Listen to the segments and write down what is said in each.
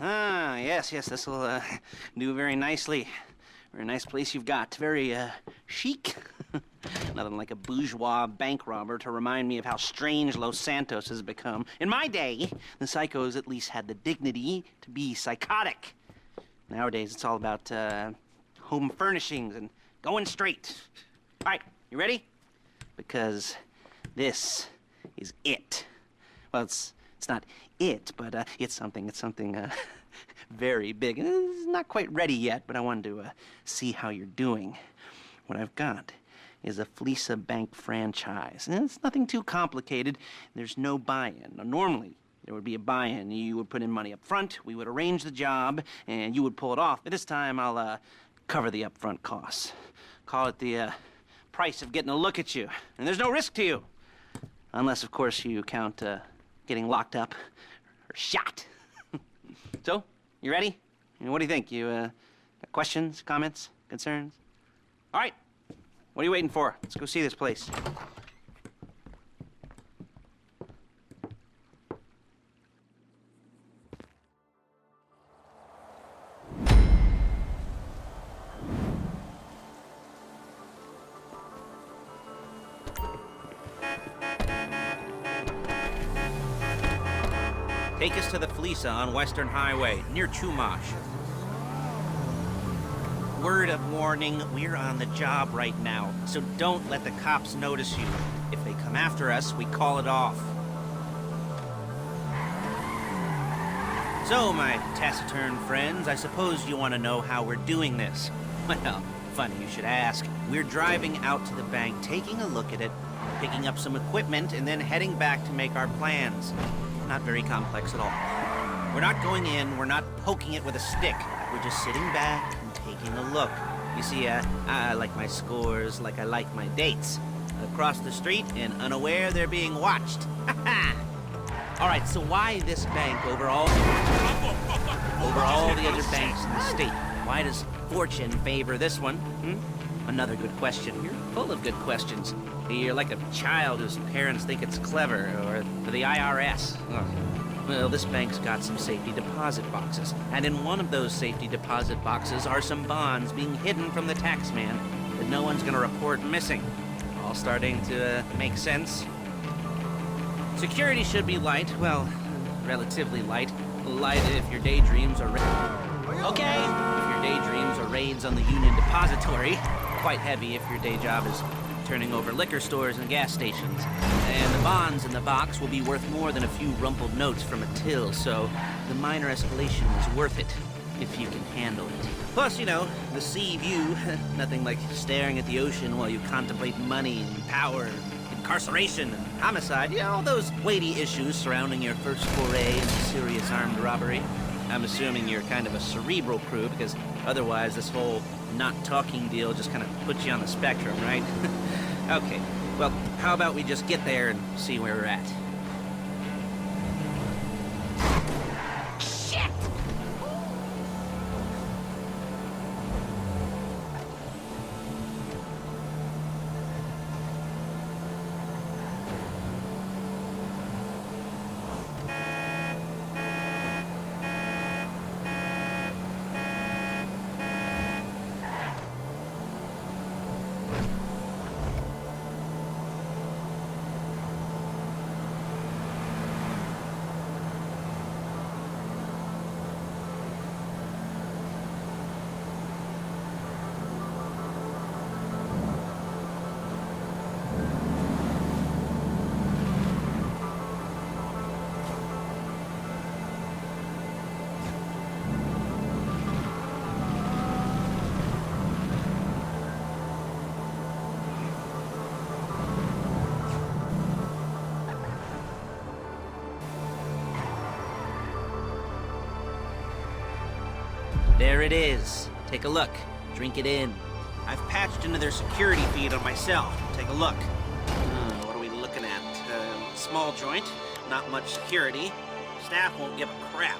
Ah, yes, this will do very nicely. Very nice place you've got. Very chic. Nothing like a bourgeois bank robber to remind me of how strange Los Santos has become. In my day, the psychos at least had the dignity to be psychotic. Nowadays, it's all about home furnishings and going straight. All right, you ready? Because this is it. Well, it's not it, but it's something very big. And it's not quite ready yet, but I wanted to see how you're doing. What I've got is a Fleeca Bank franchise. And it's nothing too complicated. There's no buy-in. Now, normally, there would be a buy-in. You would put in money up front, we would arrange the job, and you would pull it off. But this time, I'll cover the upfront costs. Call it the price of getting a look at you. And there's no risk to you. Unless, of course, you count getting locked up or shot. So, you ready? What do you think? You got questions, comments, concerns? All right. What are you waiting for? Let's go see this place. Take us to the Fleeca on Western Highway, near Chumash. Word of warning, we're on the job right now, so don't let the cops notice you. If they come after us, we call it off. So, my taciturn friends, I suppose you want to know how we're doing this. Well, funny you should ask. We're driving out to the bank, taking a look at it, picking up some equipment, and then heading back to make our plans. Not very complex at all. We're not going in, we're not poking it with a stick. We're just sitting back and taking a look. You see, I like my scores like I like my dates. Across the street and unaware they're being watched. All right, so why this bank over all the other banks in the state? Why does fortune favor this one? Another good question. You're full of good questions. You're like a child whose parents think it's clever, or the IRS. Ugh. Well, this bank's got some safety deposit boxes, and in one of those safety deposit boxes are some bonds being hidden from the tax man that no one's gonna report missing. All starting to make sense. Security should be light, well, relatively light. Light if your daydreams are okay, if your daydreams are raids on the Union Depository. Quite heavy if your day job is turning over liquor stores and gas stations. And the bonds in the box will be worth more than a few rumpled notes from a till, so the minor escalation is worth it, if you can handle it. Plus, you know, the sea view, nothing like staring at the ocean while you contemplate money and power, incarceration and homicide, you know, all those weighty issues surrounding your first foray into serious armed robbery. I'm assuming you're kind of a cerebral crew, because otherwise this whole not talking deal just kind of puts you on the spectrum, right? Okay, well, how about we just get there and see where we're at? Shit! There it is. Take a look. Drink it in. I've patched into their security feed on myself. Take a look. What are we looking at? Small joint, not much security. Staff won't give a crap,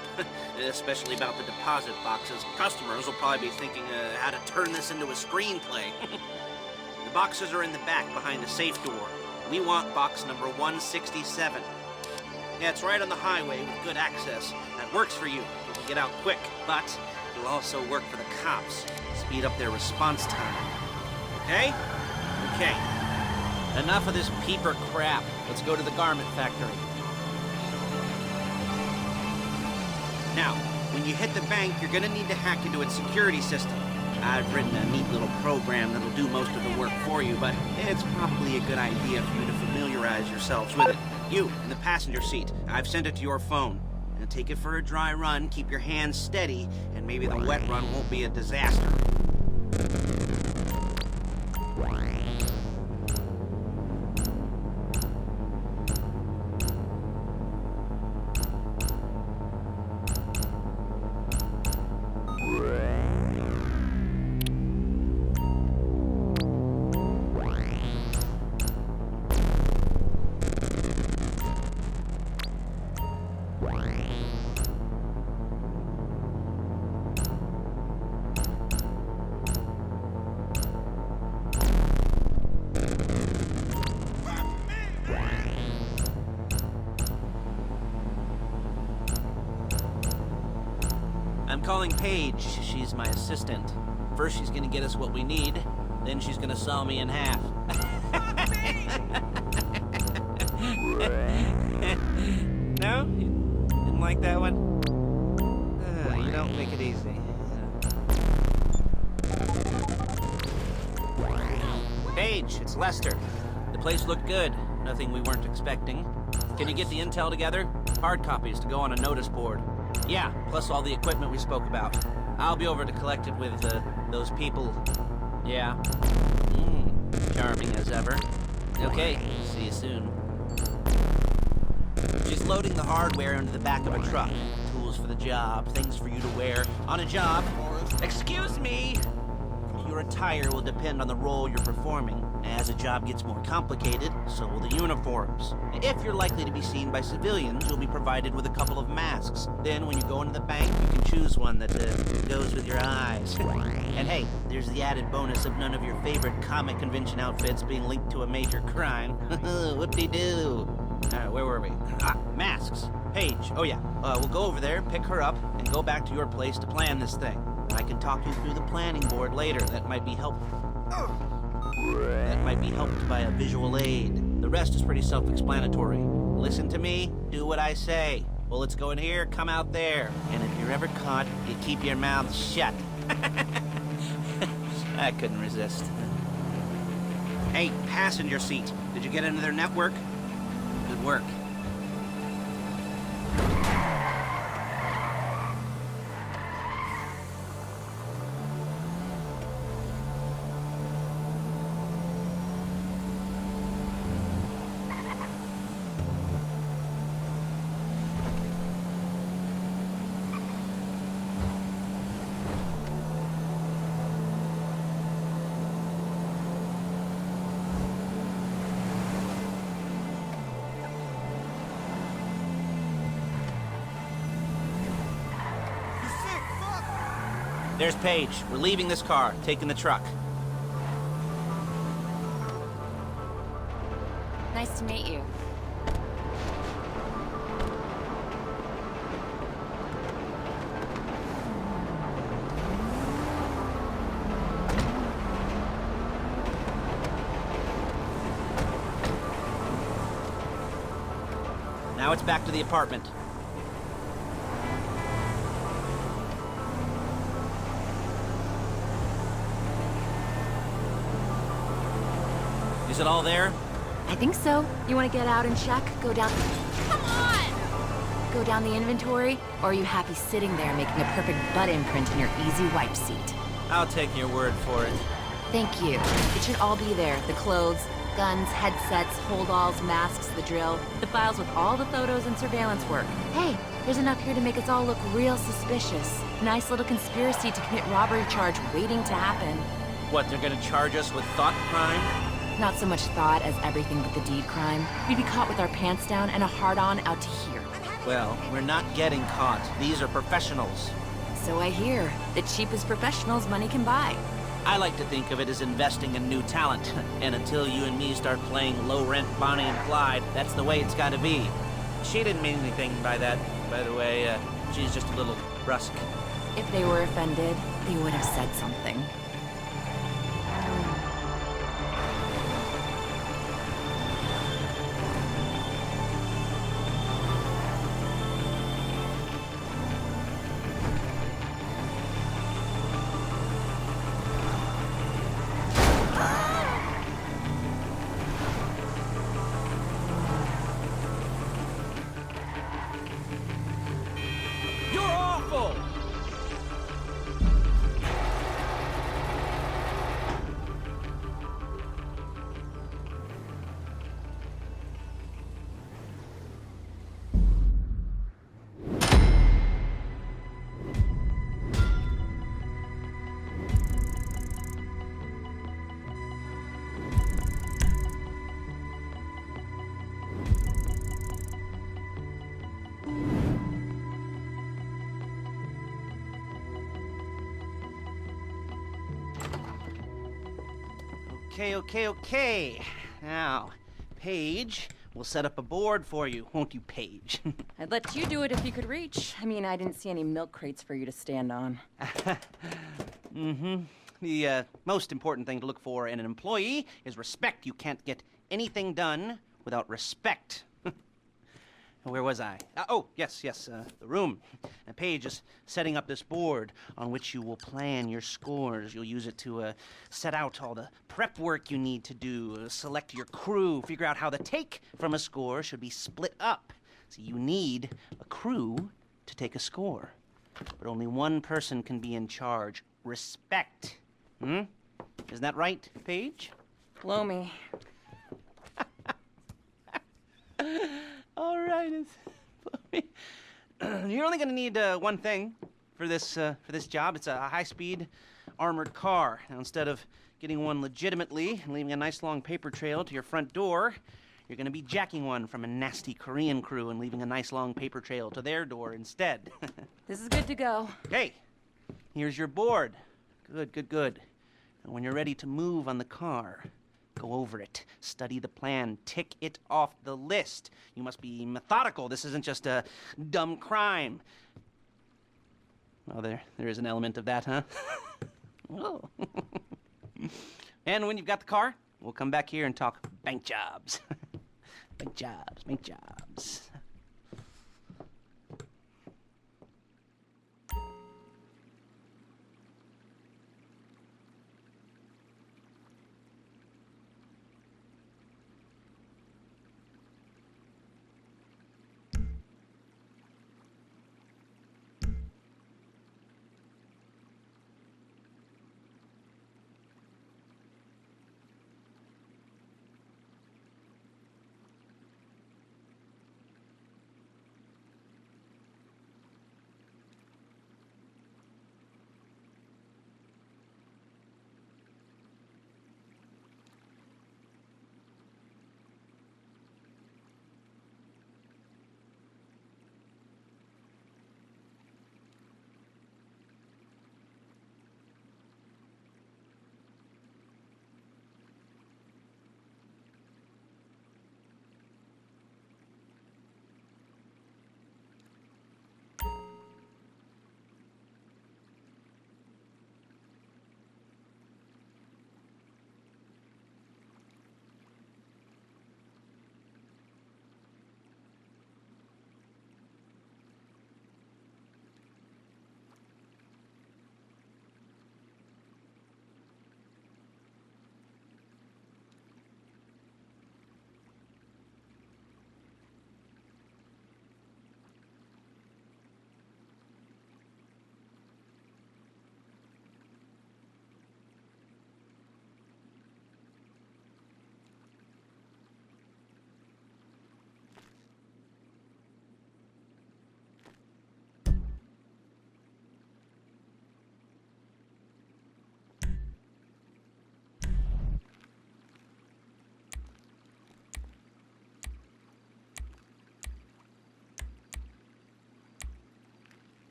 especially about the deposit boxes. Customers will probably be thinking how to turn this into a screenplay. The boxes are in the back behind the safe door. We want box number 167. Yeah, it's right on the highway with good access. That works for you. You can get out quick, but it'll also work for the cops. Speed up their response time. Okay? Okay. Enough of this peeper crap. Let's go to the garment factory. Now, when you hit the bank, you're gonna need to hack into its security system. I've written a neat little program that'll do most of the work for you, but it's probably a good idea for you to familiarize yourselves with it. You, in the passenger seat, I've sent it to your phone. Now take it for a dry run, keep your hands steady, and maybe the wet run won't be a disaster. I'm calling Paige. She's my assistant. First she's gonna get us what we need, then she's gonna saw me in half. No? You didn't like that one? You don't make it easy. Paige, it's Lester. The place looked good. Nothing we weren't expecting. Can you get the intel together? Hard copies to go on a notice board. Yeah, plus all the equipment we spoke about. I'll be over to collect it with, those people. Yeah. Charming as ever. Okay, see you soon. She's loading the hardware into the back of a truck. Tools for the job, things for you to wear. On a job. Excuse me! Your attire will depend on the role you're performing. As a job gets more complicated, so will the uniforms. If you're likely to be seen by civilians, you'll be provided with a couple of masks. Then when you go into the bank, you can choose one that goes with your eyes. And hey, there's the added bonus of none of your favorite comic convention outfits being linked to a major crime. Whoop-de-doo. Where were we? Masks. Paige. Oh yeah, we'll go over there, pick her up, and go back to your place to plan this thing. I can talk you through the planning board later. That might be helpful. That might be helped by a visual aid. The rest is pretty self-explanatory. Listen to me, do what I say. Bullets go in here, come out there. And if you're ever caught, you keep your mouth shut. I couldn't resist. Hey, passenger seat. Did you get into their network? Good work. There's Paige. We're leaving this car, taking the truck. Nice to meet you. Now it's back to the apartment. Is it all there? I think so. You want to get out and check? Go down... Come on! Go down the inventory? Or are you happy sitting there making a perfect butt imprint in your easy wipe seat? I'll take your word for it. Thank you. It should all be there. The clothes, guns, headsets, holdalls, masks, the drill. The files with all the photos and surveillance work. Hey, there's enough here to make us all look real suspicious. Nice little conspiracy to commit robbery charge waiting to happen. What, they're gonna charge us with thought crime? Not so much thought as everything but the deed crime. We'd be caught with our pants down and a hard-on out to here. Well, we're not getting caught. These are professionals. So I hear. The cheapest professionals money can buy. I like to think of it as investing in new talent. And until you and me start playing low-rent Bonnie and Clyde, that's the way it's gotta be. She didn't mean anything by that, by the way. She's just a little brusque. If they were offended, they would have said something. You're awful! Okay. Now, Paige, we'll set up a board for you, won't you, Paige? I'd let you do it if you could reach. I mean, I didn't see any milk crates for you to stand on. The most important thing to look for in an employee is respect. You can't get anything done without respect. Where was I? Yes, the room. And Paige is setting up this board on which you will plan your scores. You'll use it to set out all the prep work you need to do, select your crew, figure out how the take from a score should be split up. So you need a crew to take a score. But only one person can be in charge. Respect. Isn't that right, Paige? Blow me. All right. You're only going to need one thing for this job. It's a high-speed armored car. Now, instead of getting one legitimately and leaving a nice long paper trail to your front door, you're going to be jacking one from a nasty Korean crew and leaving a nice long paper trail to their door instead. This is good to go. Okay, here's your board. Good. And when you're ready to move on the car, go over it, study the plan, tick it off the list. You must be methodical. This isn't just a dumb crime. Oh, there is an element of that, huh? Oh. And when you've got the car, we'll come back here and talk bank jobs. Bank jobs.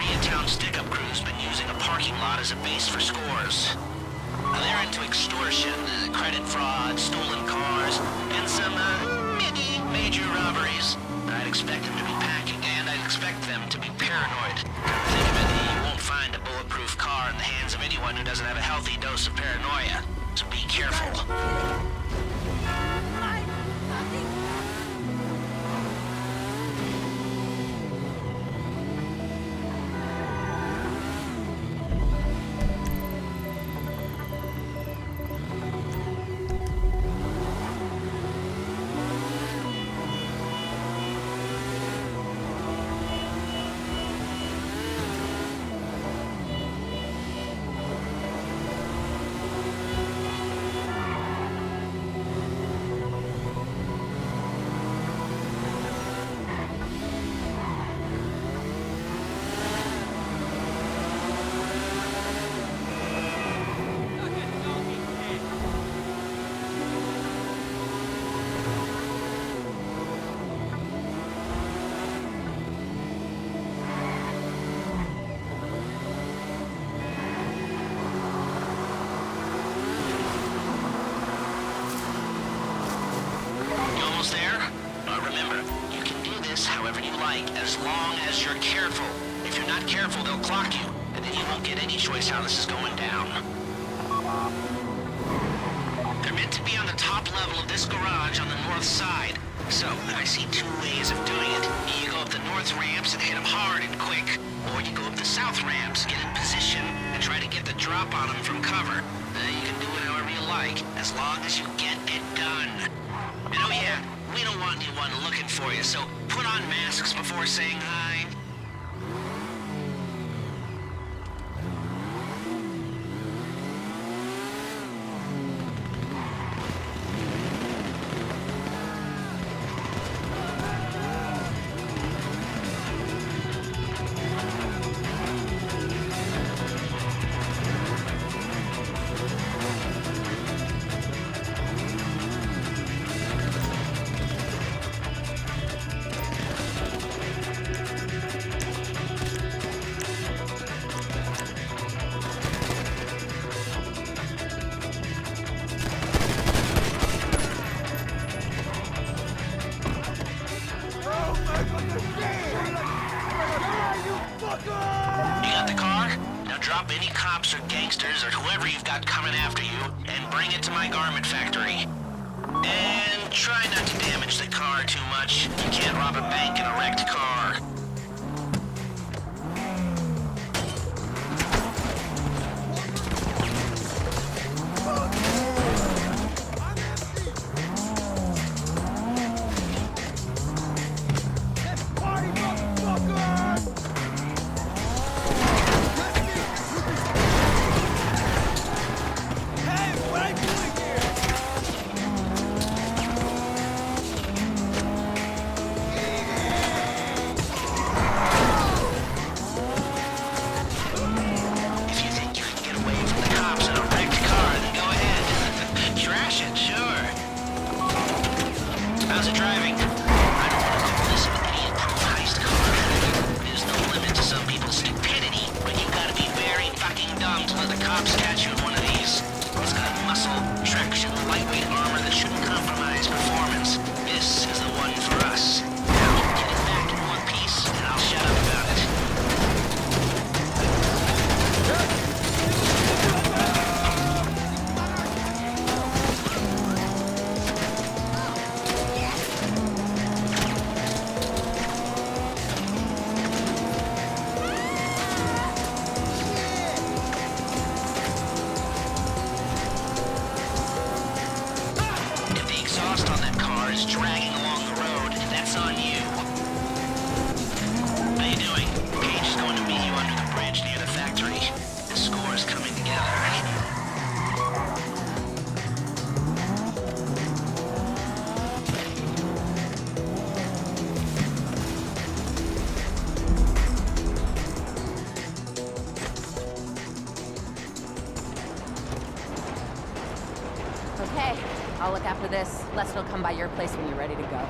Koreatown stick-up crew's been using a parking lot as a base for scores. They're into extortion, credit fraud, stolen cars, and some, many major robberies. I'd expect them to be packing, and I'd expect them to be paranoid. Think of it, you won't find a bulletproof car in the hands of anyone who doesn't have a healthy dose of paranoia. So be careful. As long as you're careful. If you're not careful, they'll clock you, and then you won't get any choice how this is going down. They're meant to be on the top level of this garage on the north side. So, I see two ways of doing it. You go up the north ramps and hit them hard and quick, or you go up the south ramps, get in position, and try to get the drop on them from cover. You can do it however you like, as long as you get it done. And oh yeah, we don't want anyone looking for you, so put on masks before saying hi. Drop any cops or gangsters or whoever you've got coming after you and bring it to my garment factory. And try not to damage the car too much. You can't rob a bank in a wrecked car. How's it driving? I don't want to call this an idiot-proof heist car. There's no limit to some people's stupidity, but you gotta be very fucking dumb to let the cops catch you in one of these. It's got muscle, traction, lightweight armor that shouldn't compromise performance. This is the one for us. Now, get it back in one piece, and I'll shut up about it. On that car is dragging along the road, that's on you. How you doing? Paige is going to meet you under the bridge near the factory. The score is coming together. Okay, I'll look after this. Lester will come by your place when you're ready to go.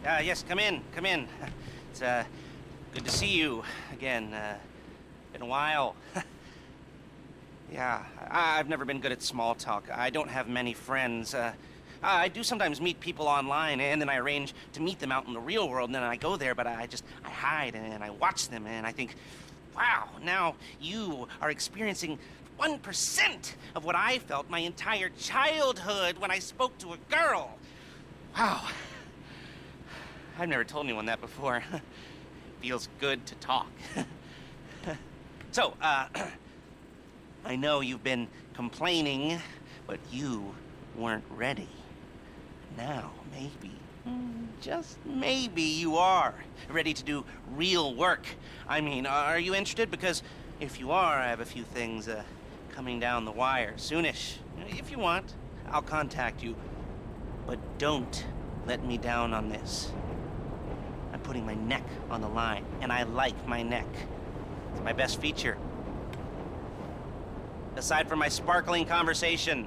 Yes, come in, come in. It's, good to see you again. Been a while. Yeah, I've never been good at small talk. I don't have many friends. I do sometimes meet people online, and then I arrange to meet them out in the real world, and then I go there, but I hide, and I watch them, and I think, wow, now you are experiencing 1% of what I felt my entire childhood when I spoke to a girl. Wow. I've never told anyone that before. Feels good to talk. So, I know you've been complaining, but you weren't ready. Now, maybe, just maybe you are ready to do real work. I mean, are you interested? Because if you are, I have a few things coming down the wire soonish. If you want, I'll contact you. But don't let me down on this. I'm putting my neck on the line, and I like my neck. It's my best feature. Aside from my sparkling conversation.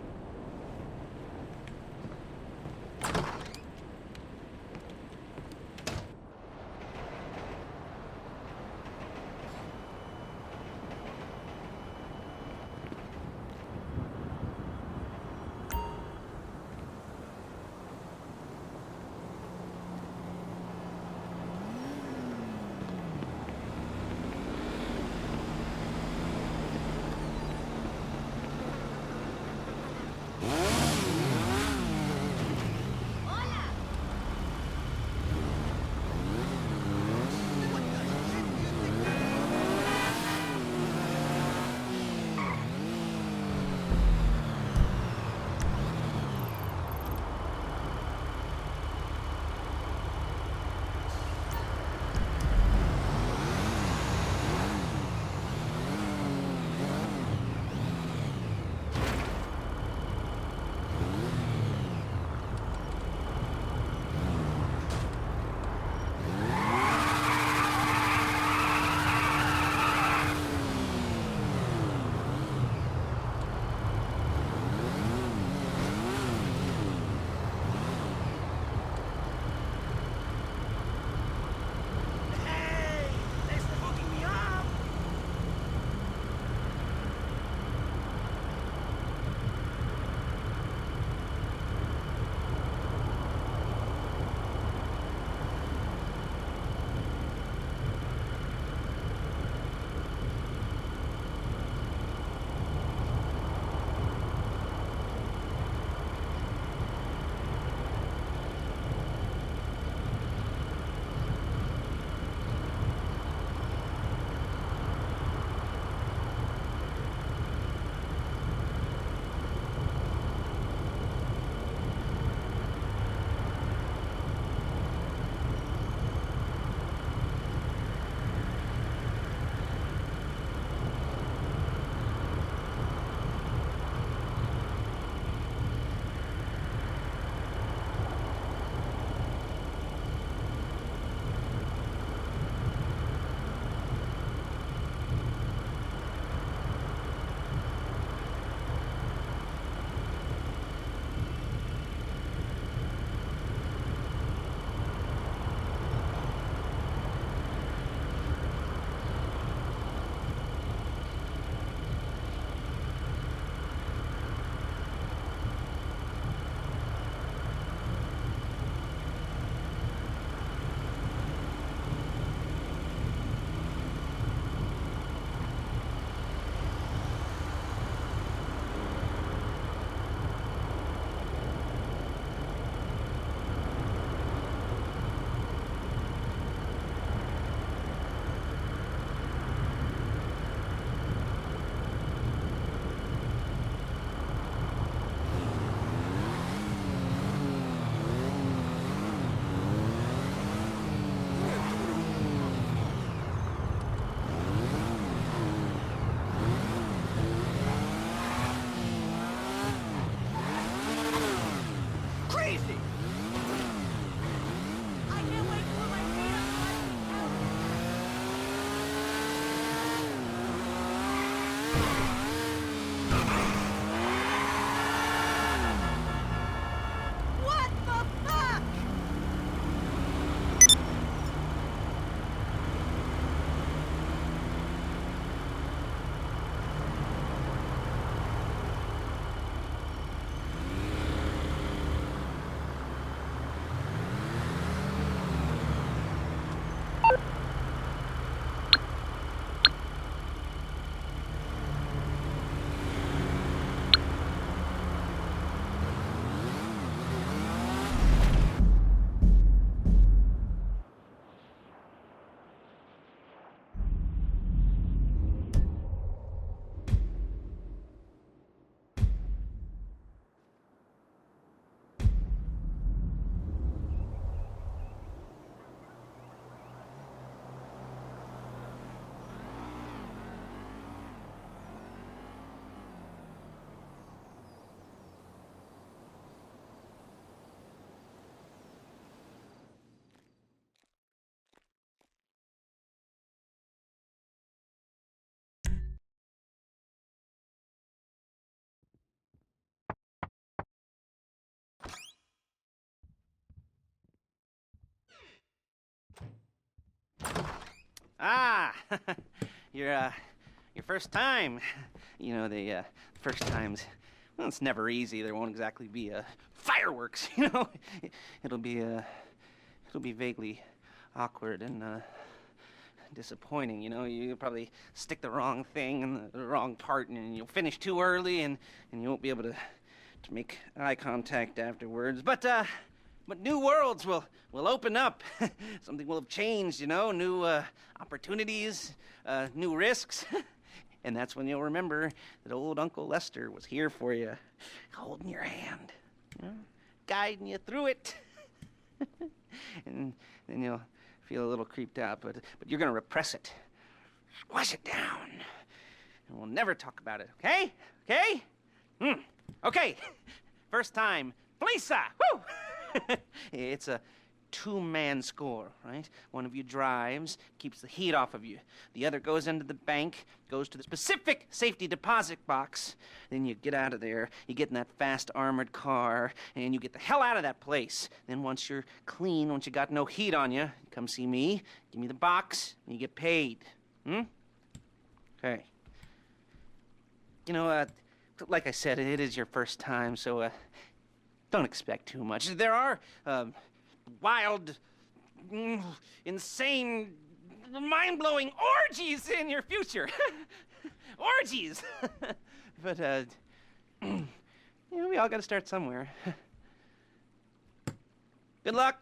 Ah, your first time. You know, the first times, well, it's never easy. There won't exactly be fireworks, you know. It'll be vaguely awkward and disappointing, you know. You'll probably stick the wrong thing in the wrong part, and you'll finish too early, and you won't be able to make eye contact afterwards. But new worlds will open up. Something will have changed, you know. New opportunities, new risks. And that's when you'll remember that old Uncle Lester was here for you, holding your hand, you know, guiding you through it. And then you'll feel a little creeped out, but you're gonna repress it, squash it down, and we'll never talk about it. Okay? Okay? Okay. First time, Felisa. Woo! It's a two-man score, right? One of you drives, keeps the heat off of you. The other goes into the bank, goes to the specific safety deposit box. Then you get out of there, you get in that fast armored car, and you get the hell out of that place. Then once you're clean, once you got no heat on you, come see me, give me the box, and you get paid. Okay. You know, like I said, it is your first time, so don't expect too much. There are wild, insane, mind-blowing orgies in your future. Orgies! But, you know, we all gotta start somewhere. Good luck!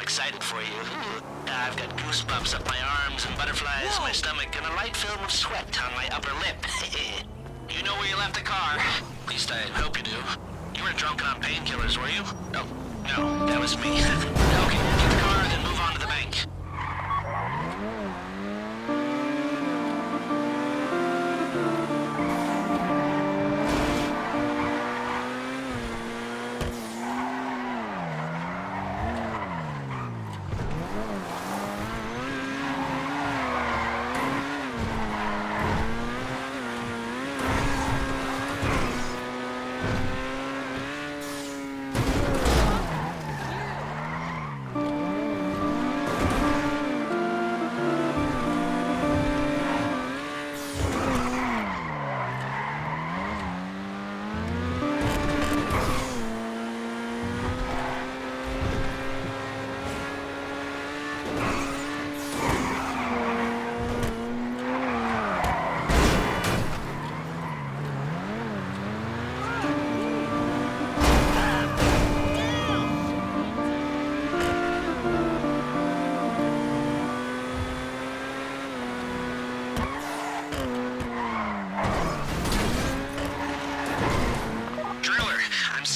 excited for you. I've got goosebumps up my arms and butterflies in my stomach and a light film of sweat on my upper lip. You know where you left the car? At least I hope you do. You weren't drunk on painkillers, were you? Oh, no, that was me. Okay, get the car, then move on to the bank.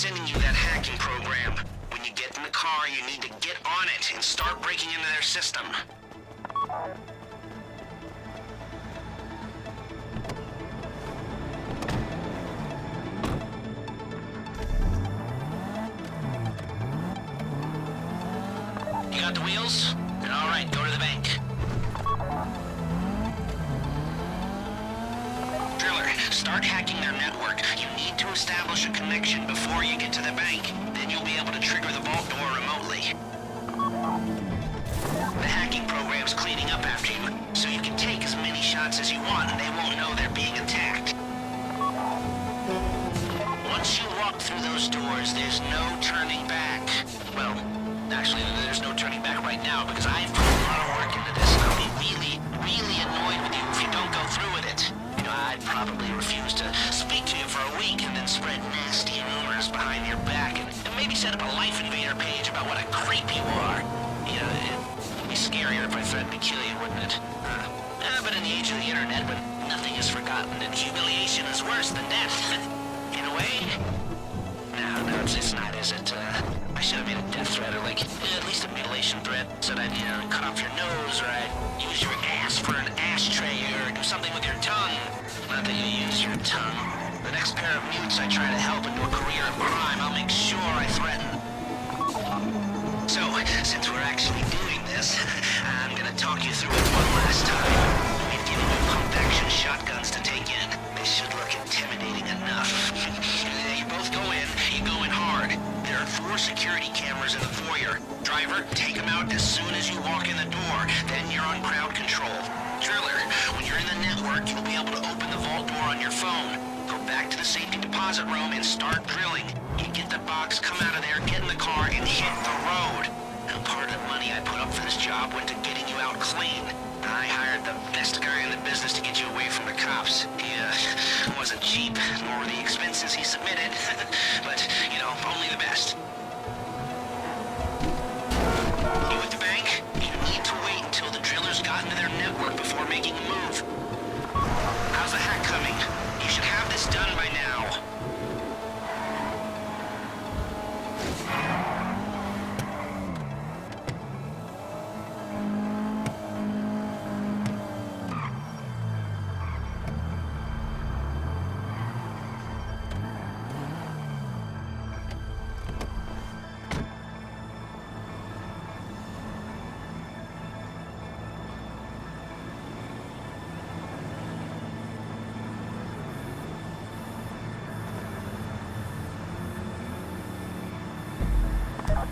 sending you that hacking program. When you get in the car, you need to get on it and start breaking into their system. You got the wheels? All right, go to the bank. Driller, start hacking their network. You need to establish a connection before you get to the bank. Then you'll be able to trigger the vault door remotely. The hacking program's cleaning up after you, so you can take as many shots as you want and they won't know they're being attacked. Once you walk through those doors, there's no turning back. Well, actually, there's no turning back right now because I've put a lot of work into this and I'll be really, really annoyed with you if you don't go through with it. You know, I'd probably refuse to speak to you for a week and then spread nasty rumors behind your back and maybe set up a Life Invader page about what a creep you are. You know, it'd be scarier if I threatened to kill you, wouldn't it? But in the age of the internet, when nothing is forgotten and humiliation is worse than death, in a way. No, it's not, is it? I should have made a death threat, or like, at least a mutilation threat. Said I'd, cut off your nose, or I'd use your ass for an ashtray, or do something with your tongue. Not that you use your tongue. The next pair of mutes I try to help into a career of crime, I'll make sure I threaten. So, since we're actually doing this, I'm gonna talk you through it one last time. We've given you pump-action shotguns to take in. They should look intimidating enough. You both go in, you go in hard. There are 4 security cameras in the foyer. Driver, take them out as soon as you walk in the door. Then you're on crowd control. Driller, when you're in the network, you'll be able to open the vault door on your phone. Go back to the safety deposit room and start drilling. You get the box, come out of there, get in the car, and hit the road. Now, part of the money I put up for this job went to getting you out clean. I hired the best guy in the business to get you away from the cops. He wasn't cheap, nor were the expenses he submitted. But, only the best. You at the bank? You need to wait until the drillers got into their network before making a move. How's the hack coming? You should have this done by now.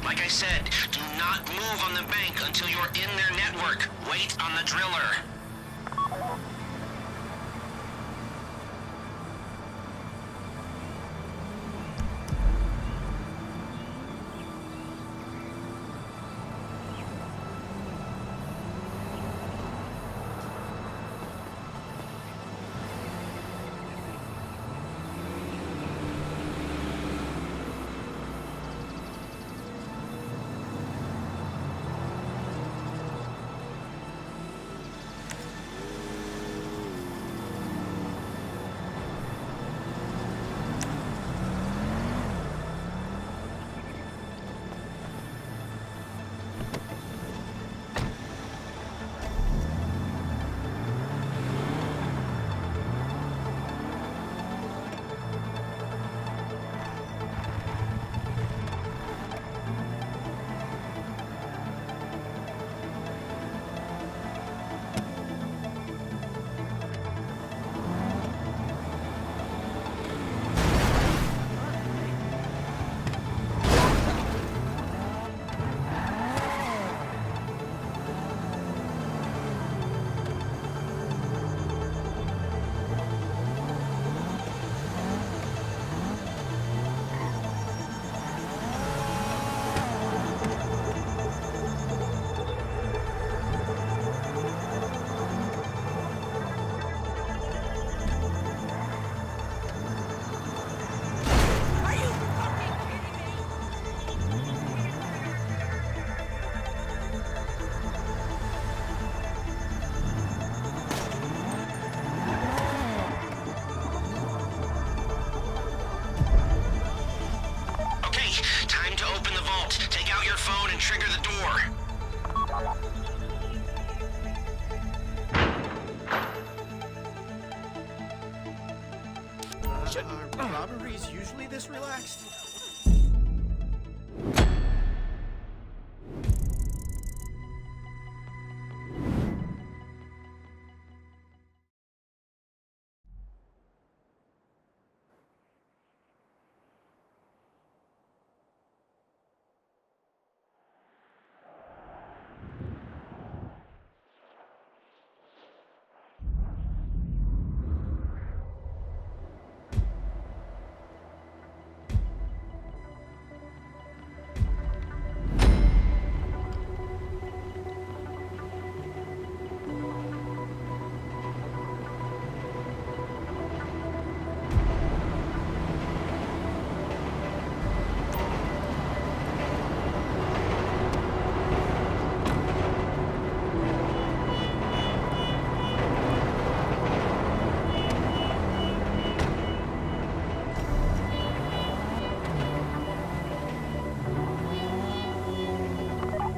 Like I said, do not move on the bank until you're in their network. Wait on the driller. this relaxed?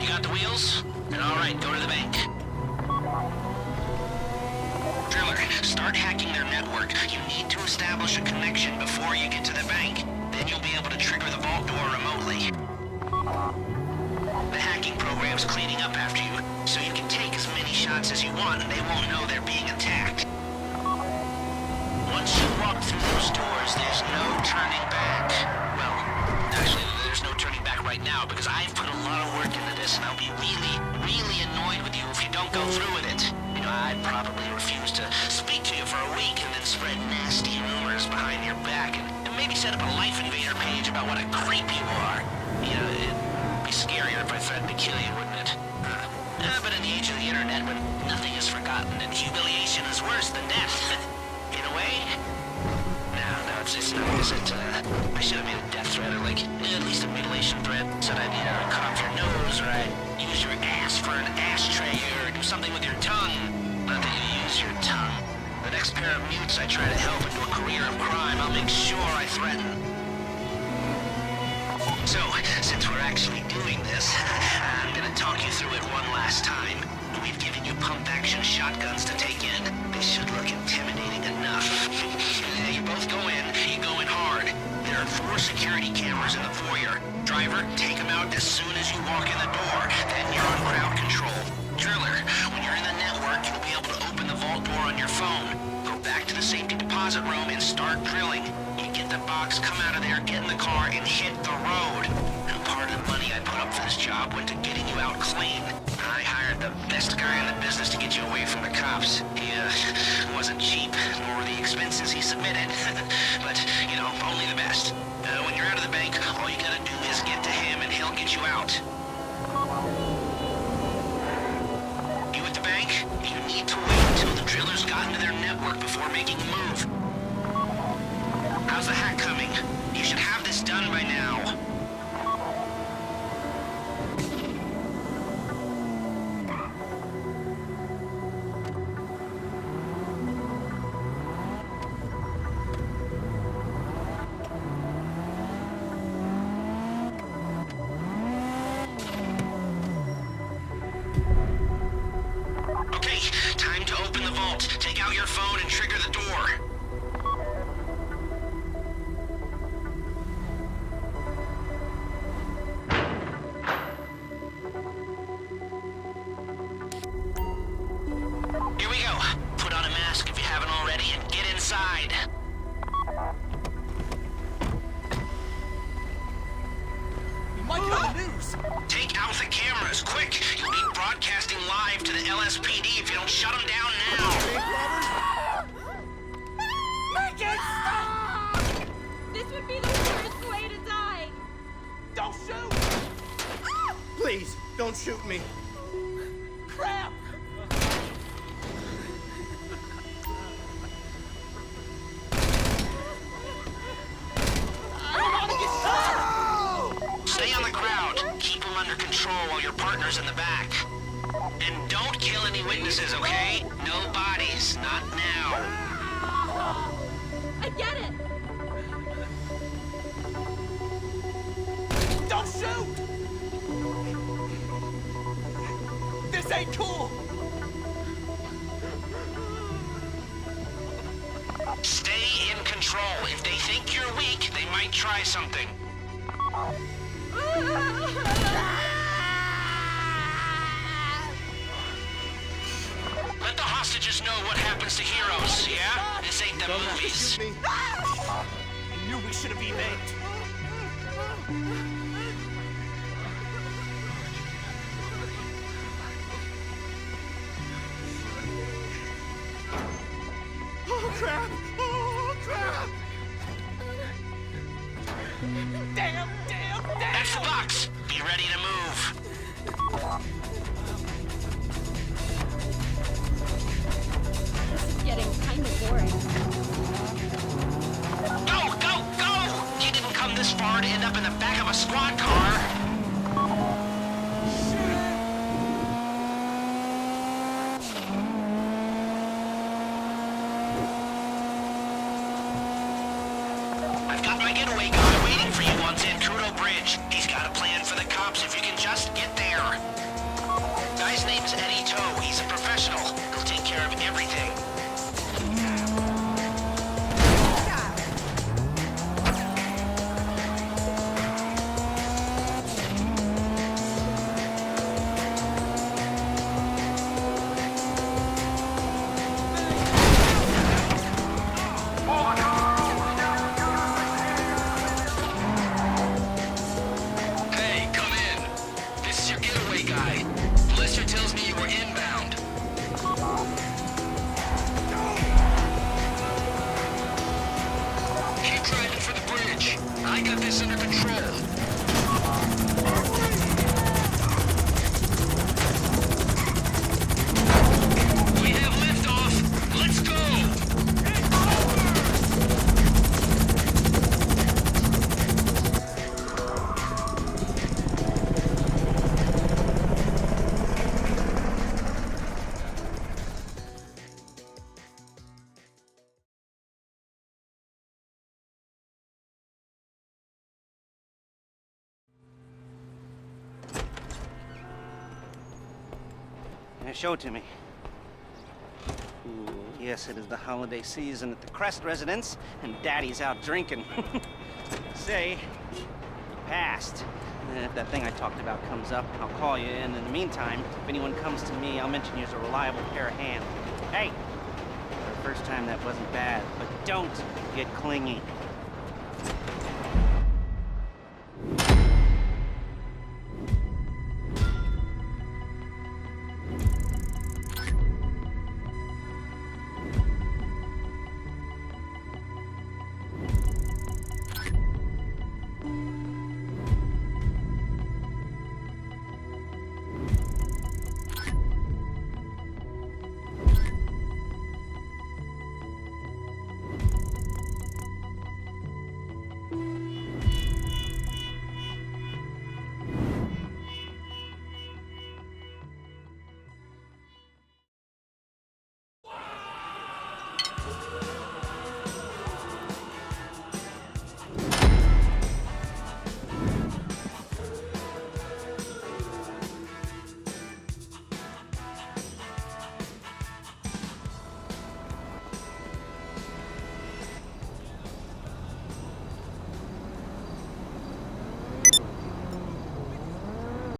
You got the wheels? Then all right, go to the bank. Driller, start hacking their network. You need to establish a connection before you get to the bank. Then you'll be able to trigger the vault door remotely. The hacking program's cleaning up after you, so you can take as many shots as you want and they won't know they're being attacked. Once you walk through those doors, there's no turning back. Well, actually, there's no turning back right now because I've put a lot of work into this and I'll be really, really annoyed with you if you don't go through with it. You know, I'd probably refuse to speak to you for a week and then spread nasty rumors behind your back and maybe set up a Life Invader page about what a creep you are. You know, it'd be scarier if I threatened to kill you, wouldn't it? But in the age of the internet, when nothing is forgotten and humiliation is worse than death, in a way. No, it's not. Is it, I should have made a death threat or, like, at least a mutilation threat. Said I'd, cut off your nose or I'd use your ass for an ashtray or do something with your tongue. Not that you use your tongue. The next pair of mutes I try to help into a career of crime, I'll make sure I threaten. So, since we're actually doing this, I'm gonna talk you through it one last time. We've given you pump-action shotguns to take in. This should look intimidating enough. You both go in, you go in hard. There are 4 security cameras in the foyer. Driver, take them out as soon as you walk in the door. Then you're on crowd control. Driller, when you're in the network, you'll be able to open the vault door on your phone. Go back to the safety deposit room and start drilling. You get the box, come out of there, get in the car, and hit the road. And part of the money I put up for this job went to getting you out clean. I hired the best guy in the business to get you away from the cops. He, wasn't cheap, nor were the expenses he submitted. But, only the best. When you're out of the bank, all you gotta do is get to him and he'll get you out. You at the bank? You need to wait until the drillers got into their network before making a move. How's the hack coming? You should have this done by now. Okay, time to open the vault. Take out your phone and trigger the door. Here we go. Put on a mask if you haven't already and get inside. You might get on the news. Take out the cameras, quick! You'll be broadcasting live to the LSPD if you don't shut them down now! Megan, stop! This would be the worst way to die! Don't shoot! Please, don't shoot me. Crap! Stay on the crowd. Keep them under control while your partner's in the back. And don't kill any witnesses, okay? No bodies, not now. I get it! Don't shoot! This ain't cool! Stay in control. If they think you're weak, they might try something. Let the hostages know what happens to heroes, yeah? This ain't the movies. Shoot me. I knew we should have evaded. Oh, crap! Oh, crap! Damn! That's the box. Be ready to move. This is getting kind of boring. Go, go, go! You didn't come this far to end up in the back of a squad car. I've got my getaway guy waiting for you on San Crudo Bridge. He's got a plan for the cops if you can just get there. Guy's name's Eddie Toe. He's a professional. He'll take care of everything. Hey, come in. This is your getaway guy. Blister tells me you were inbound. Keep driving for the bridge. I got this under control. We have liftoff. Let's go. Show it to me. Ooh, yes, it is the holiday season at the Crest residence, and Daddy's out drinking. Say, you passed. If that thing I talked about comes up, I'll call you, and in the meantime, if anyone comes to me, I'll mention you as a reliable pair of hands. Hey, for the first time that wasn't bad, but don't get clingy.